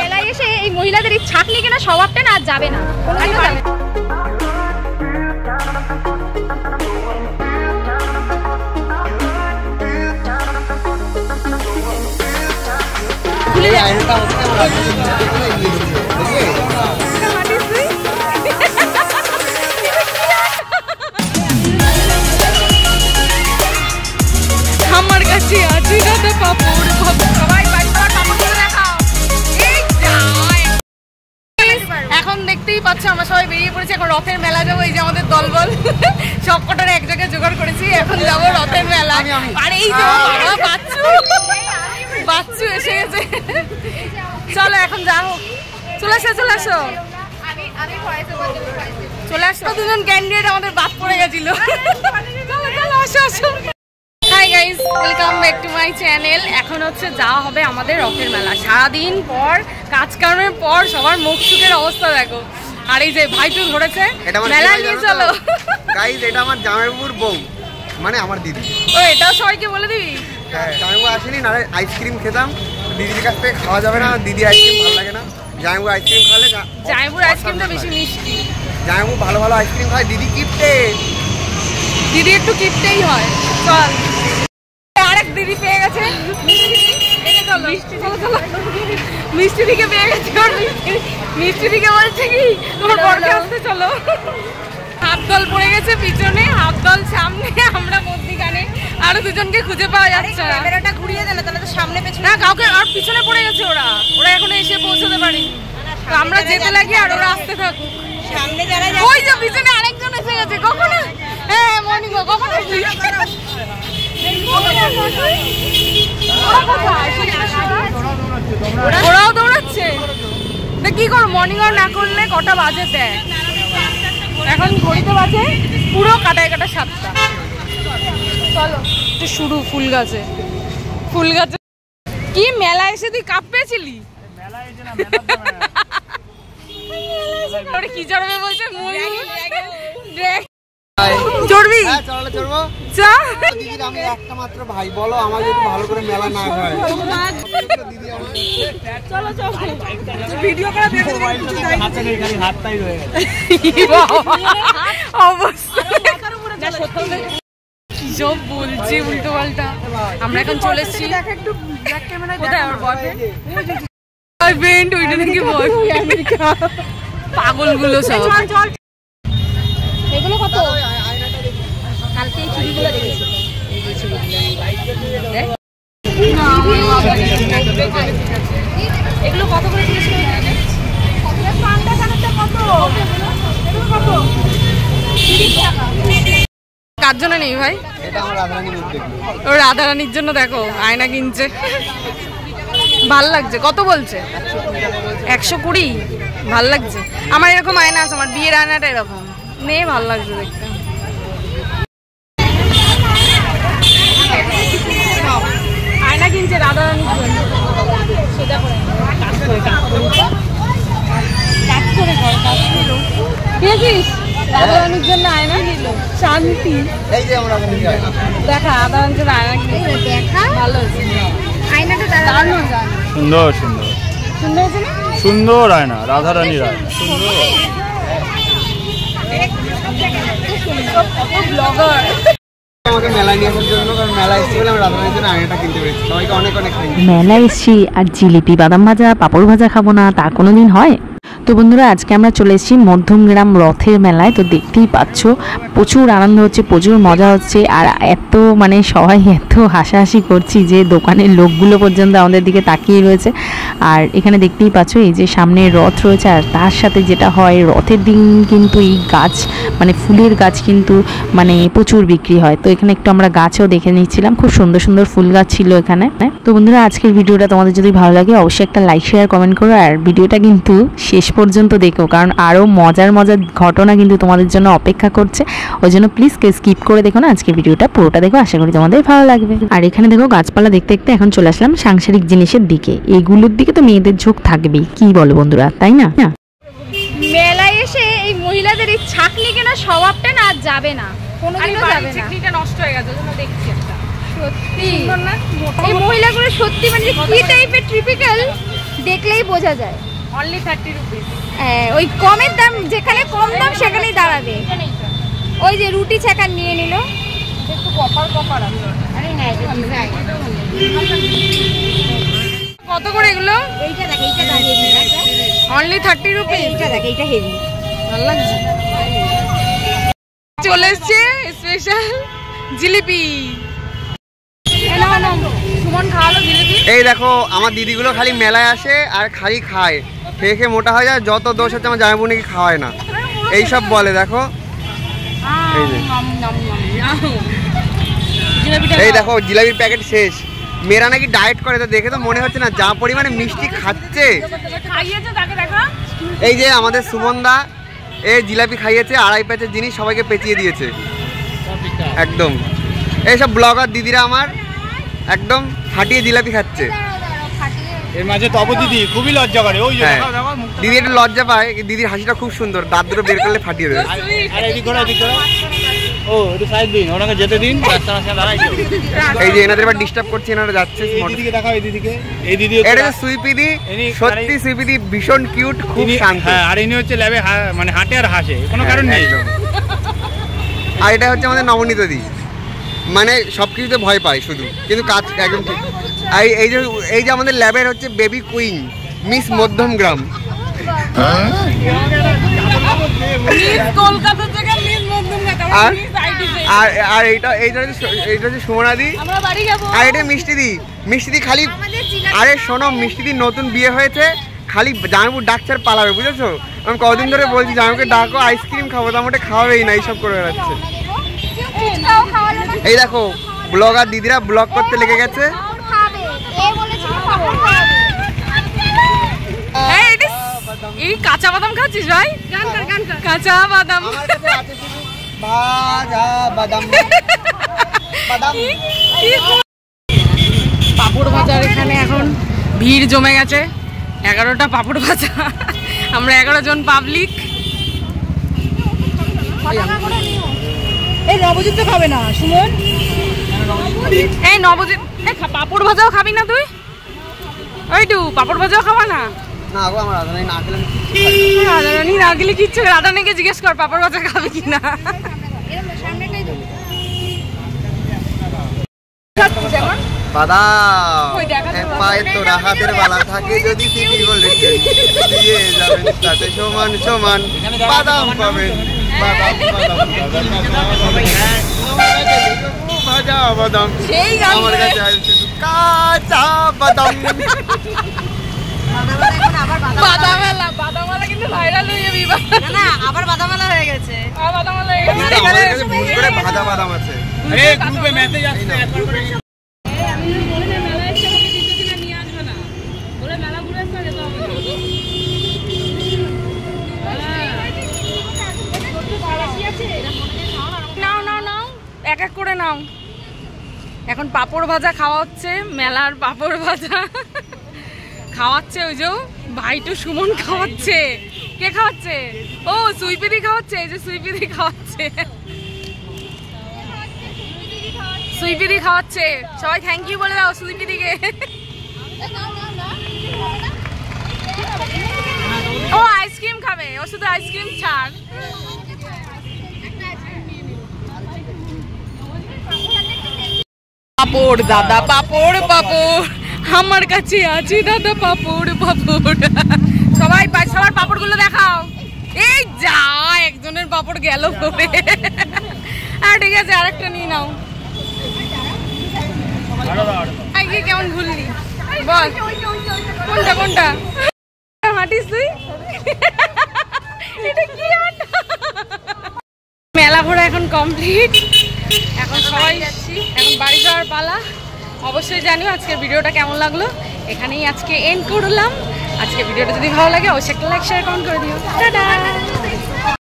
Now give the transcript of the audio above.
মেলায় এসে এই মহিলাদের এই ছাকনি কেনা স্বভাবটা না যাবে না, কোনোদিনও যাবে না। আমার কাছে আছে দাদা পাপড়, সবাই এখন দেখতেই পাচ্ছ আমরা সবাই বেরিয়ে পড়েছি। এখন রথের মেলা যাবো, এই যে আমাদের দলবল সব কটার এক জায়গায় জোগাড় করেছি, এখন যাবো রথের মেলা। আর এই যে বাচ্চু এসে গেছে, চলো এখন যাও, চলে আসো চলে আসো চলে আসো। দুজন ক্যান্ডিডেট আমাদের বাদ পড়ে গেছিল। চলো আসো আসো। Hi guys, welcome back to my channel. এখন হচ্ছে যাওয়া হবে আমাদের রথের মেলা। সারাদিন পর কাজ কারণের পর সবার মুখ সুখের অবস্থা দেখো। আর এই যে ভাইটু ধরেছে মেলা নিয়ে চলো। গাইস এটা আমার জামাইবাবুর বউ, মানে আমার দিদি। ও এটাও সবাইকে বলে দিবি। হ্যাঁ, জামাইবাবু আসেনি, না আইসক্রিম খেতাম, দিদির কাছ থেকে খাওয়া যাবে না, দিদি আইসক্রিম ভালো লাগে না। জামাইবাবু আইসক্রিম খালে, জামাইবাবুর আইসক্রিমটা বেশি মিষ্টি। জামাইবাবু ভালো ভালো আইসক্রিম খায়, দিদি কিপটে, দিদি একটু কিপটেই হয়। চল আরেক দিদি পেয়ে গেছে, মিষ্টি দিকে পেয়ে গেছে। মিষ্টি দিকে বলছে কি তোমার বরকে আসতে চলো। হাফ দল পড়ে গেছে পিছনে, হাফ দল সামনে, আমরা মধ্যিখানে। আরো দুজনকে খুঁজে পাওয়া যাচ্ছে না। ক্যামেরাটা ঘুরিয়ে দেন, তাহলে তো সামনে পেছনে না, কাউকে আর পিছনে পড়ে গেছে ওরা। ওরা এখনো এসে পৌঁছতে পারেনি, তো আমরা যেতে লাগি আর ওরা আসতে থাকুক। সামনে যারা ওই যে পিছনে আরেকজন এসে গেছে। কখনো হ্যাঁ মর্নিং কখনো ওরাও দৌড়াচ্ছে। কি করো, মর্নিং ওয়াক না করলে কটা বাজে দেখ, এখন ঘড়িতে বাজে পুরো কাটায় কাটা 7টা। চলো শুরু ফুল গাছে। ফুল গাছে কি মেলা এসে তুই কাপ পেয়েছিলি? কি চড়বে বলছে? চড়বি? চড়বো। দিদির আমি একটা মাত্র ভাই, বলো আমার যদি ভালো করে মেলা না হয়। চলো চলো ভিডিও করে দেখো, হাতটাই রয়ে গেছে অবস্থা। কি সব বলছি উল্টো পাল্টা। আমরা এখন চলে এসেছি কোথায়? আমার বয়ফ্রেন্ড, ওইটা নাকি বয়ফ্রেন্ড। পাগলগুলো সব। এগুলো কত? কালকে এই চুড়িগুলো দেখেছি, এই যে চুড়িগুলো। এগুলো কত করে জিজ্ঞেস করে? কার জন্য নেই ভাই? ও রাধারানীর জন্য। দেখো আয়না কিনছে, ভাল লাগছে। কত বলছে? 120। ভাল লাগছে। আমার এরকম আয়না আছে, আমার বিয়ের আয়নাটা এরকম নে, ভাল লাগছে দেখতে। আয়না কিনছে রাধারানীর জন্য। সেটা করে পেয়েছিস? রাধারানীর জন্য আয়না নিল। শান্তি দেখা, রাধারানীর জন্য আয়না কিনে দেখা। ভালো আয়নাটা দারুণ, সুন্দর সুন্দর সুন্দর হয়েছে না? সুন্দর আয়না, রাধারানীর আয়না সুন্দর। মেলায় এসছি আর জিলিপি, বাদাম ভাজা, পাপড় ভাজা খাবো না তা কোনোদিন হয়? তো বন্ধুরা আজকে আমরা চলে এসেছি মধ্যমগ্রাম রথের মেলায়। তো দেখতেই পাচ্ছ প্রচুর আনন্দ হচ্ছে, প্রচুর মজা হচ্ছে। আর এত মানে সবাই এত হাসাহাসি করছি যে দোকানের লোকগুলো পর্যন্ত আমাদের দিকে তাকিয়ে রয়েছে। আর এখানে দেখতেই পাচ্ছ এই যে সামনে রথ রয়েছে, আর তার সাথে যেটা হয় রথের দিন কিন্তু এই গাছ মানে ফুলের গাছ কিন্তু মানে প্রচুর বিক্রি হয়। তো এখানে একটু আমরা গাছও দেখে নিচ্ছিলাম, খুব সুন্দর সুন্দর ফুল গাছ ছিল এখানে। তো বন্ধুরা আজকের ভিডিওটা তোমাদের যদি ভালো লাগে অবশ্যই একটা লাইক শেয়ার কমেন্ট করো, আর ভিডিওটা কিন্তু শেষ পর্যন্ত দেখো, কারণ আরও মজার মজার ঘটনা কিন্তু তোমাদের জন্য অপেক্ষা করছে। ওই জন্য প্লিজ স্কিপ করে দেখো না, আজকে ভিডিওটা পুরোটা দেখো, আশা করি তোমাদের ভালো লাগবে। আর এখানে দেখো গাছপালা দেখতে দেখতে এখন চলে আসলাম সাংসারিক জিনিসের দিকে। এইগুলোর দিকে তো মেয়েদের ঝোঁক থাকবেই, কি বলো বন্ধুরা, তাই না? মেলায় এসে এই মহিলাদের এই ছাকনি কেনা স্বভাবটা না যাবে না, কোনোদিনও যাবে না। ছাকনিটা নষ্ট হয়ে গেছে, ওই জন্য দেখছি একটা সত্যি এই মহিলাগুলো সত্যি মানে কি টাইপের ট্রিপিক্যাল দেখলেই বোঝা যায়। Only 30 rupees. হ্যাঁ, ওই কমের দাম যেখানে কম দাম সেখানেই দাঁড়াবে। ওই যে রুটি ছাকা নিয়ে নিল, একটু কপার আছে। আরে হ্যাঁ ডিজাইন কত করে এগুলো? এইটা দেখ, এইটা দাঁড়িয়ে দিন অনলি 30 রুপিস। এইটা দেখ, এইটা হেভি ভালো লাগছে। চলে এসছে স্পেশাল জিলিপি। সুমন খাওয়ালো জিলিপি। এই দেখো আমার দিদিগুলো খালি মেলায় আসে আর খালি খায়, খেয়ে খেয়ে মোটা হয়ে যায়। যত দোষ হচ্ছে আমার জামাইবু নাকি খাওয়ায় না, এইসব বলে। দেখো এই যে এই দেখো জিলাপির প্যাকেট শেষ। মেয়েরা নাকি ডায়েট করে, তো দেখে তো মনে হচ্ছে না যা পরিমাণে মিষ্টি খাচ্ছে। খাইয়েছে তাকে দেখা। এই যে আমাদের সুমনদা এই জিলাপি খাইয়েছে, 2.5 প্যাকেট জিনিস সবাইকে পেঁচিয়ে দিয়েছে একদম। এইসব ব্লগার দিদিরা আমার একদম ফাটিয়ে জিলাপি খাচ্ছে। এর মাঝে তব দিদি খুবই লজ্জা করে। ওই যে দিদি একটু লজ্জা পায়, দিদির হাসিটা খুব সুন্দর, দাঁত দুটো বের করলে ফাটিয়ে দেবে। আর এদিক করে এদিক করে ও একটু সাইড দিন, ওনাকে যেতে দিন, রাস্তার মাঝখানে দাঁড়াইছে। এই যে এনাদের এবার ডিস্টার্ব করছে, এনারা যাচ্ছে। এই দিদিকে দেখাও, এই দিদিকে। এই দিদি এটা হচ্ছে সুইপিদি, সত্যি সুইপিদি ভীষণ কিউট, খুব শান্ত। হ্যাঁ, আর ইনি হচ্ছে ল্যাবে মানে হাঁটে আর হাসে, কোনো কারণ নেই। আর এটা হচ্ছে আমাদের নবনীতা দি, মানে সবকিছুতে ভয় পায় শুধু, কিন্তু কাজ একদম ঠিক। আর এই যে আমাদের ল্যাবের হচ্ছে baby queen miss Madhyamgram. Kolkata থেকে মিস মধ্যমগ্রাম। আর এইটা হচ্ছে সুমনাদি। আমরা বাড়ি যাবো। আর এটা মিষ্টিদি খালি। আরে শোনো, মিষ্টিদির নতুন বিয়ে হয়েছে, খালি জামাইবু ডাকচার পালাবে, বুঝেছো? আমি কদিন ধরে বলছি জামাইকে ডাকো, আইসক্রিম খাবো, তো আমাকে খাওয়াবেই না, এইসব করে বেড়াচ্ছে। এই দেখো ব্লগার দিদিরা ব্লগ করতে লেগে গেছে। এই কাঁচা বাদাম খাচ্ছিস ভাই? কাঁচা বাদাম। পাপড় ভাজার এখানে এখন ভিড় জমে গেছে। 11টা পাপড় ভাজা, আমরা 11 জন পাবলিক। এই নবজিৎ তো খাবে না সুমন। এই নবজিৎ পাপড় ভাজাও খাবি না তুই? ওইটু পাপড় ভাজাও খাবা না? না গো, আমার রাধারানী না খেলে রাধারানী না গেলে কিচ্ছু। রাধারানীকে জিজ্ঞেস কর পাপড় ভাজা খাবে কিনা। বাদাম পায়ে তোরা হাতের বালা থাকে, যদি সিটি বলে দিয়ে যাবেন তাতে সমান সমান বাদাম পাবেন। ভাজা বাদাম আমার কাছে আছে কাঁচা বাদাম। বাদামালা কিন্তু ভাইরাল হয়ে যাবি। না আবার বাদামালা হয়ে গেছে। বাদামালা হয়ে গেছে। আমাদের কাছে ভুল করে ভাজা বাদাম আছে। আরে গ্রুপে মেসেজ আসছে একবার করে। এক এক করে নাও। এখন পাপড় ভাজা খাওয়া হচ্ছে, মেলার পাপড় ভাজা খাওয়াচ্ছে। ওই যে ভাইটু সুমন খাওয়াচ্ছে। কে খাওয়াচ্ছে? ও সুইপিদি খাওয়াচ্ছে। এই যে সুইপিদি খাওয়াচ্ছে, সুইপিদি খাওয়াচ্ছে। সবাই থ্যাংক ইউ বলে দাও সুইপিদিকে। ও আইসক্রিম খাবে, ও শুধু আইসক্রিম ছাড়। পাপড় দাদা, পাপড় পাপড় আমার কাছে আছে দাদা, পাপড় পাপড়। সবাই সবার পাপড় গুলো দেখাও। এই যা একজনের পাপড় গেল পরে। আর ঠিক আছে, আরেকটা নিয়ে নাও। আগে কেমন ঘুরলি বল? কোনটা কোনটা হাঁটিস তুই? এটা কি হাঁটা? মেলা ঘোরা এখন কমপ্লিট। এখন সবাই যাচ্ছি, এখন বাড়ি যাওয়ার পালা। অবশ্যই জানিও আজকের ভিডিওটা কেমন লাগলো। এখানেই আজকে এন্ড করলাম। আজকে ভিডিওটা যদি ভালো লাগে অবশ্যই একটা লাইক শেয়ার কমেন্ট করে দিও। টাটা।